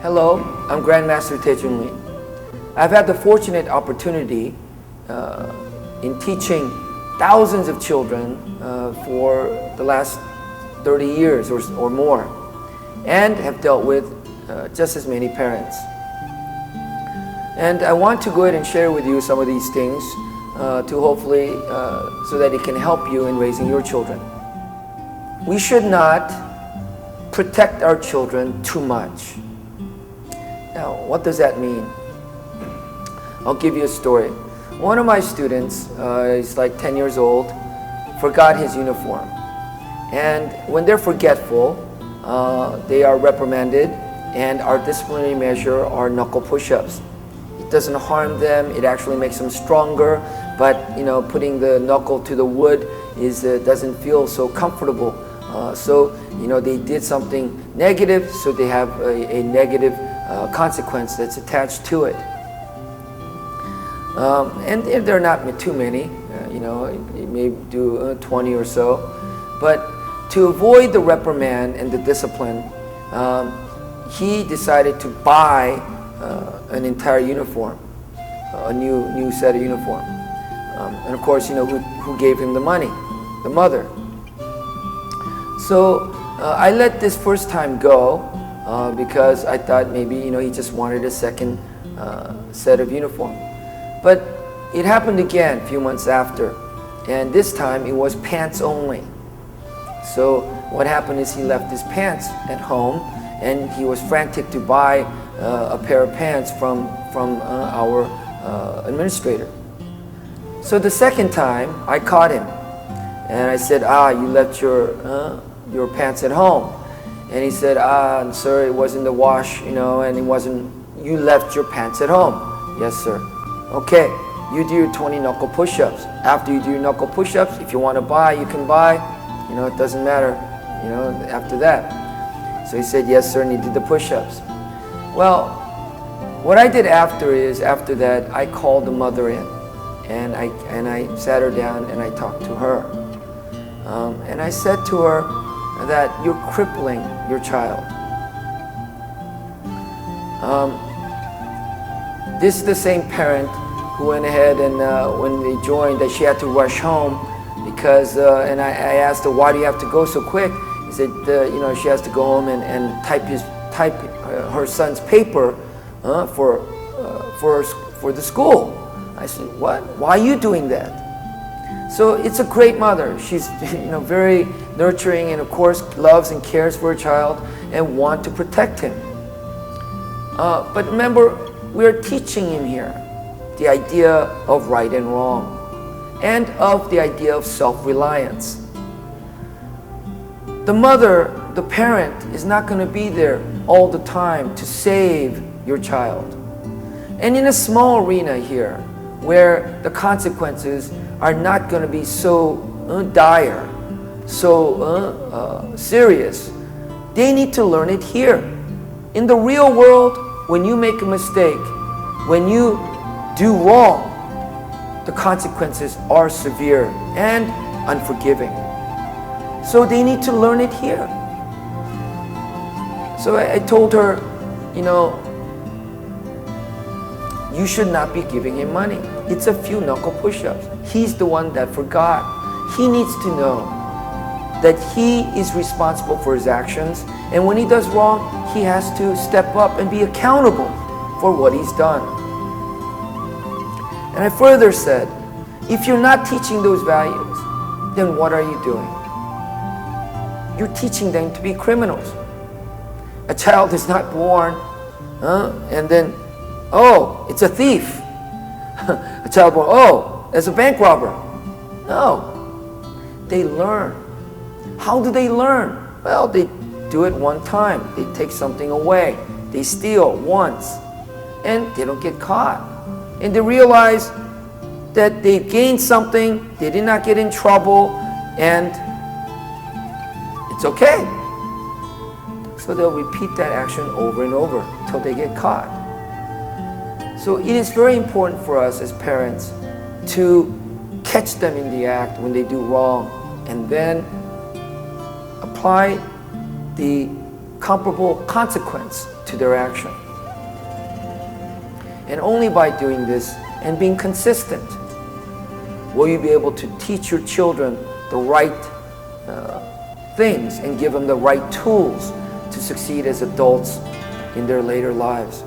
Hello, I'm Grandmaster Taejoon Lee. I've had the fortunate opportunity in teaching thousands of children for the last 30 years or more, and have dealt with just as many parents. And I want to go ahead and share with you some of these things to hopefully, so that it can help you in raising your children. We should not protect our children too much. Now, what does that mean? I'll give you a story. One of my students, is like 10 years old, forgot his uniform. And when they're forgetful, they are reprimanded, and our disciplinary measure are knuckle push-ups. It doesn't harm them, it actually makes them stronger, but putting the knuckle to the wood doesn't feel so comfortable. So they did something negative, so they have a negative consequence that's attached to it. And there are not too many, you may do 20 or so, but to avoid the reprimand and the discipline, he decided to buy an entire uniform, a new set of uniform. And of course, who gave him the money? The mother. So I let this first time go because I thought maybe he just wanted a second set of uniform. But it happened again a few months after, and this time it was pants only. So what happened is he left his pants at home, and he was frantic to buy a pair of pants from our administrator. So the second time I caught him, and I said, you left your pants at home. And he said, sir, it was in the wash, and it wasn't, you left your pants at home. Yes, sir. Okay, you do your 20 knuckle push-ups. After you do your knuckle push-ups, if you want to buy, you can buy. It doesn't matter, after that. So he said, yes, sir, and he did the push-ups. Well, what I did after that, I called the mother in, and I sat her down and I talked to her. And I said to her that you're crippling your child. This is the same parent who went ahead and when they joined, that she had to rush home because, and I asked her, why do you have to go so quick? He said, she has to go home and type her son's paper for the school. I said, what? Why are you doing that? So it's a great mother. She's very nurturing, and of course loves and cares for her child and want to protect him. But remember, we are teaching him here the idea of right and wrong, and of the idea of self-reliance. The mother, the parent, is not going to be there all the time to save your child. And in a small arena here, where the consequences are not going to be so dire, so serious, they need to learn it here. In the real world, when you make a mistake, when you do wrong, the consequences are severe and unforgiving. So they need to learn it here. So I told her, you should not be giving him money. It's a few knuckle push-ups. He's the one that forgot. He needs to know that he is responsible for his actions, and when he does wrong, he has to step up and be accountable for what he's done. And I further said, if you're not teaching those values, then what are you doing? You're teaching them to be criminals. A child is not born, and then, oh, it's a thief. A child born, oh, it's a bank robber. No, they learn. How do they learn? Well, they do it one time. They take something away. They steal once, and they don't get caught. And they realize that they gained something, they did not get in trouble, and it's okay. So they'll repeat that action over and over until they get caught. So it is very important for us as parents to catch them in the act when they do wrong, and then apply the comparable consequence to their action. And only by doing this and being consistent will you be able to teach your children the right things and give them the right tools to succeed as adults in their later lives.